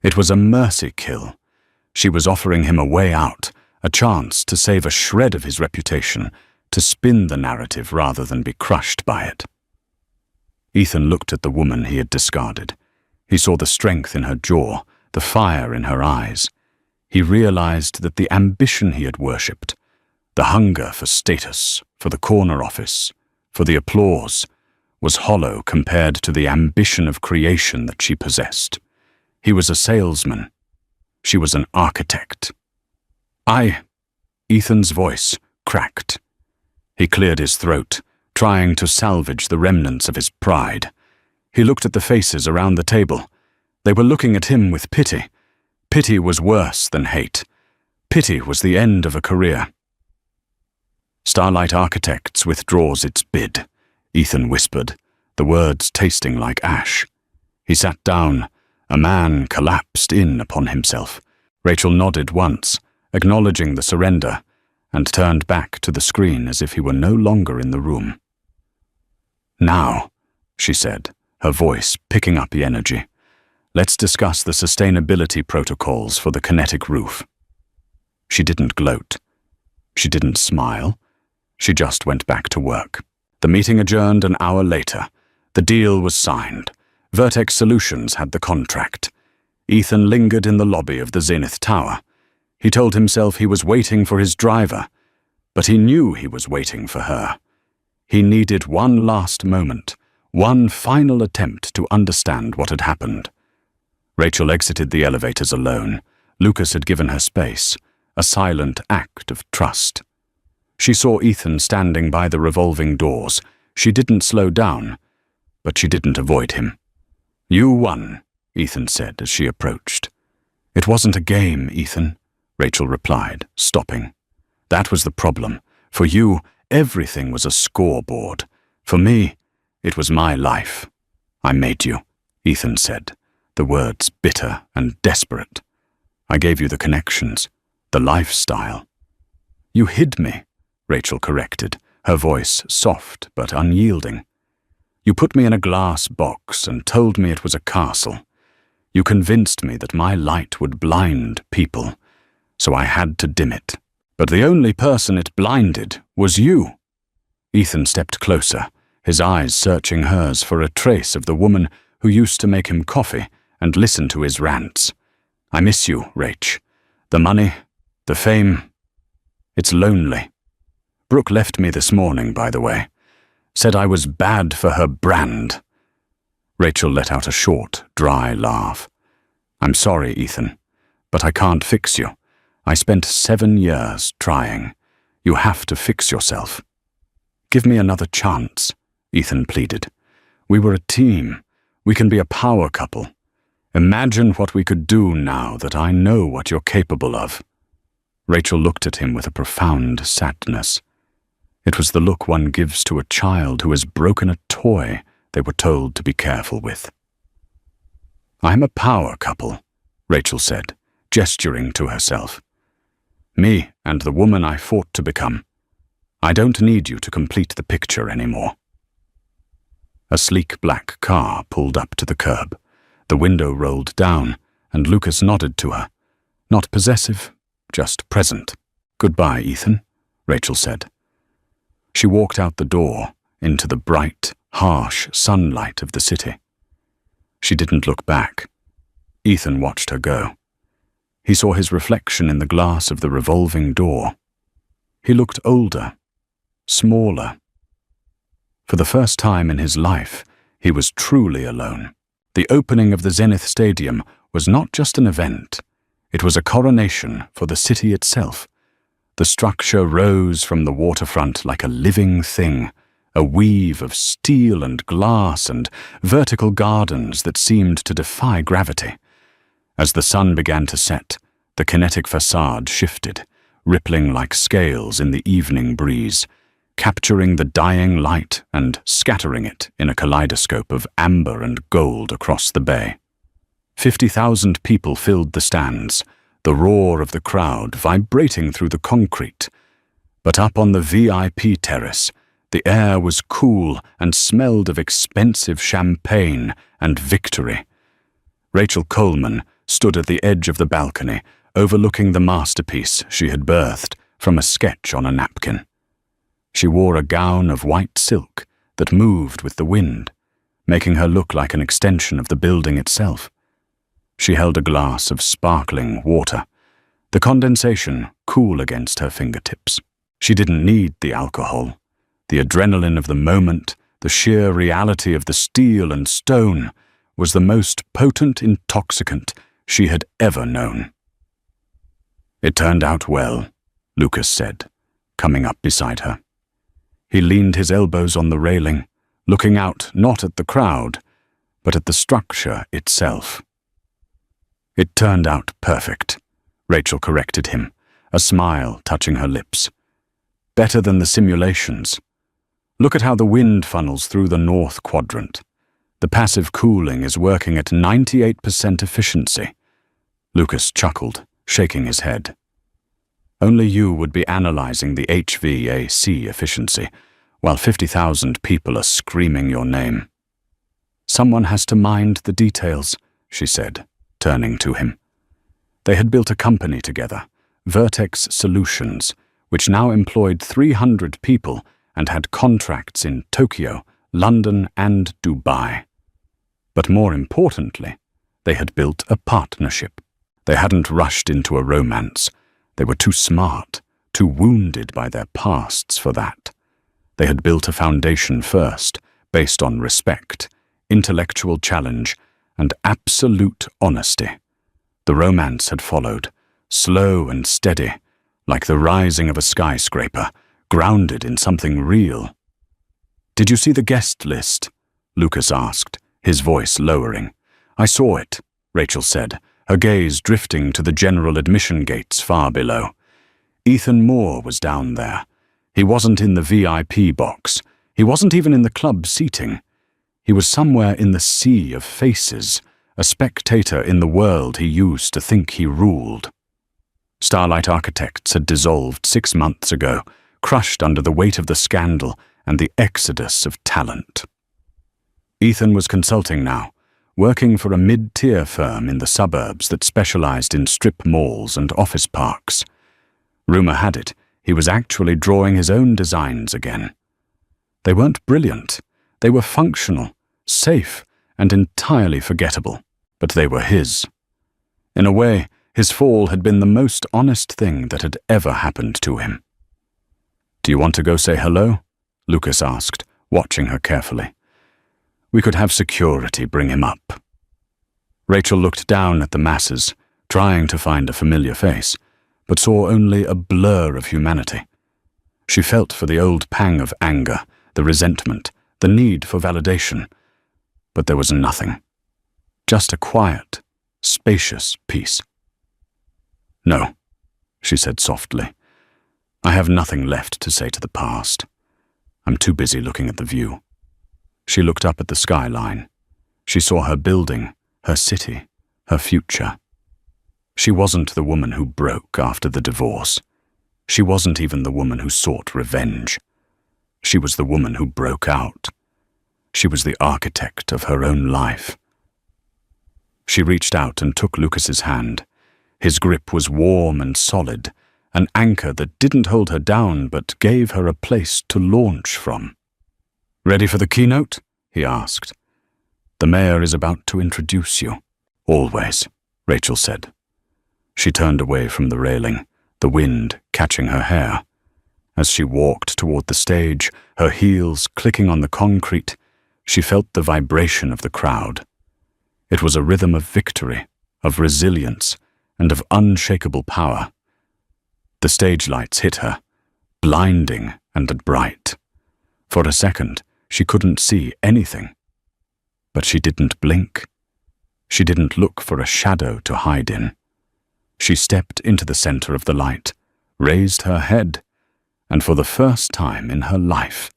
S1: It was a mercy kill. She was offering him a way out, a chance to save a shred of his reputation, to spin the narrative rather than be crushed by it. Ethan looked at the woman he had discarded. He saw the strength in her jaw, the fire in her eyes. He realized that the ambition he had worshipped, the hunger for status, for the corner office, for the applause, was hollow compared to the ambition of creation that she possessed. He was a salesman. She was an architect. Ethan's voice cracked. He cleared his throat, trying to salvage the remnants of his pride. He looked at the faces around the table. They were looking at him with pity. Pity was worse than hate. Pity was the end of a career. "Starlight Architects withdraws its bid," Ethan whispered, the words tasting like ash. He sat down. A man collapsed in upon himself. Rachel nodded once, acknowledging the surrender, and turned back to the screen as if he were no longer in the room. "Now," she said, her voice picking up the energy, "let's discuss the sustainability protocols for the kinetic roof." She didn't gloat. She didn't smile. She just went back to work. The meeting adjourned an hour later. The deal was signed. Vertex Solutions had the contract. Ethan lingered in the lobby of the Zenith Tower. He told himself he was waiting for his driver, but he knew he was waiting for her. He needed one last moment, one final attempt to understand what had happened. Rachel exited the elevators alone. Lucas had given her space. a silent act of trust. She saw Ethan standing by the revolving doors. She didn't slow down, but she didn't avoid him. "You won," Ethan said as she approached. "It wasn't a game, Ethan," Rachel replied, stopping. "That was the problem. For you, everything was a scoreboard. For me, it was my life." "I made you," Ethan said, the words bitter and desperate. "I gave you the connections, the lifestyle." "You hid me," Rachel corrected, her voice soft but unyielding. "You put me in a glass box and told me it was a castle. You convinced me that my light would blind people, so I had to dim it. But the only person it blinded was you." Ethan stepped closer, his eyes searching hers for a trace of the woman who used to make him coffee and listen to his rants. "I miss you, Rach. The money, the fame. It's lonely. Brooke left me this morning, by the way. Said I was bad for her brand." Rachel let out a short, dry laugh. "I'm sorry, Ethan, but I can't fix you. I spent 7 years trying. You have to fix yourself." "Give me another chance," Ethan pleaded. "We were a team. We can be a power couple. Imagine what we could do now that I know what you're capable of." Rachel looked at him with a profound sadness. It was the look one gives to a child who has broken a toy they were told to be careful with. "I'm a power couple," Rachel said, gesturing to herself. "Me and the woman I fought to become. I don't need you to complete the picture anymore." A sleek black car pulled up to the curb. The window rolled down, and Lucas nodded to her. Not possessive, just present. "Goodbye, Ethan," Rachel said. She walked out the door into the bright, harsh sunlight of the city. She didn't look back. Ethan watched her go. He saw his reflection in the glass of the revolving door. He looked older, smaller. For the first time in his life, he was truly alone. The opening of the Zenith Stadium was not just an event. It was a coronation for the city itself. The structure rose from the waterfront like a living thing, a weave of steel and glass and vertical gardens that seemed to defy gravity. As the sun began to set, the kinetic facade shifted, rippling like scales in the evening breeze, capturing the dying light and scattering it in a kaleidoscope of amber and gold across the bay. 50,000 people filled the stands, the roar of the crowd vibrating through the concrete. But up on the VIP terrace, the air was cool and smelled of expensive champagne and victory. Rachel Coleman stood at the edge of the balcony, overlooking the masterpiece she had birthed from a sketch on a napkin. She wore a gown of white silk that moved with the wind, making her look like an extension of the building itself. She held a glass of sparkling water, the condensation cool against her fingertips. She didn't need the alcohol. The adrenaline of the moment, the sheer reality of the steel and stone, was the most potent intoxicant she had ever known. "It turned out well," Lucas said, coming up beside her. He leaned his elbows on the railing, looking out not at the crowd, but at the structure itself. "It turned out perfect," Rachel corrected him, a smile touching her lips. "Better than the simulations. Look at how the wind funnels through the north quadrant. The passive cooling is working at 98% efficiency." Lucas chuckled, shaking his head. "Only you would be analyzing the HVAC efficiency, while 50,000 people are screaming your name." "Someone has to mind the details," she said, turning to him. They had built a company together, Vertex Solutions, which now employed 300 people and had contracts in Tokyo, London, and Dubai. But more importantly, they had built a partnership. They hadn't rushed into a romance. They were too smart, too wounded by their pasts for that. They had built a foundation first, based on respect, intellectual challenge, and absolute honesty. The romance had followed, slow and steady, like the rising of a skyscraper, grounded in something real. "Did you see the guest list?" Lucas asked, his voice lowering. "I saw it," Rachel said, her gaze drifting to the general admission gates far below. Ethan Moore was down there. He wasn't in the VIP box. He wasn't even in the club seating. He was somewhere in the sea of faces, a spectator in the world he used to think he ruled. Starlight Architects had dissolved 6 months ago, crushed under the weight of the scandal and the exodus of talent. Ethan was consulting now, working for a mid-tier firm in the suburbs that specialized in strip malls and office parks. Rumor had it, he was actually drawing his own designs again. They weren't brilliant. They were functional, safe, and entirely forgettable, but they were his. In a way, his fall had been the most honest thing that had ever happened to him. "Do you want to go say hello?" Lucas asked, watching her carefully. "We could have security bring him up." Rachel looked down at the masses, trying to find a familiar face, but saw only a blur of humanity. She felt for the old pang of anger, the resentment, the need for validation, but there was nothing. Just a quiet, spacious peace. "No," she said softly. "I have nothing left to say to the past. I'm too busy looking at the view." She looked up at the skyline. She saw her building, her city, her future. She wasn't the woman who broke after the divorce. She wasn't even the woman who sought revenge. She was the woman who broke out. She was the architect of her own life. She reached out and took Lucas's hand. His grip was warm and solid, an anchor that didn't hold her down but gave her a place to launch from. "Ready for the keynote?" he asked. "The mayor is about to introduce you." "Always," Rachel said. She turned away from the railing, the wind catching her hair. As she walked toward the stage, her heels clicking on the concrete, she felt the vibration of the crowd. It was a rhythm of victory, of resilience, and of unshakable power. The stage lights hit her, blinding and bright. For a second, she couldn't see anything. But she didn't blink. She didn't look for a shadow to hide in. She stepped into the center of the light, raised her head, and for the first time in her life,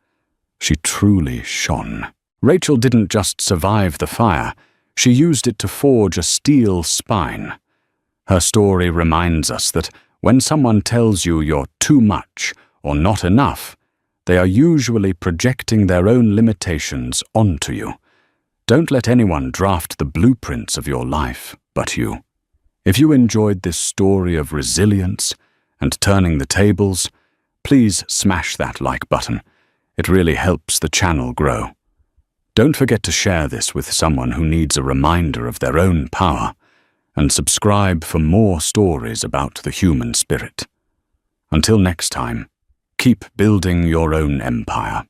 S1: she truly shone. Rachel didn't just survive the fire, she used it to forge a steel spine. Her story reminds us that when someone tells you you're too much or not enough, they are usually projecting their own limitations onto you. Don't let anyone draft the blueprints of your life but you. If you enjoyed this story of resilience and turning the tables, please smash that like button. It really helps the channel grow. Don't forget to share this with someone who needs a reminder of their own power, and subscribe for more stories about the human spirit. Until next time, keep building your own empire.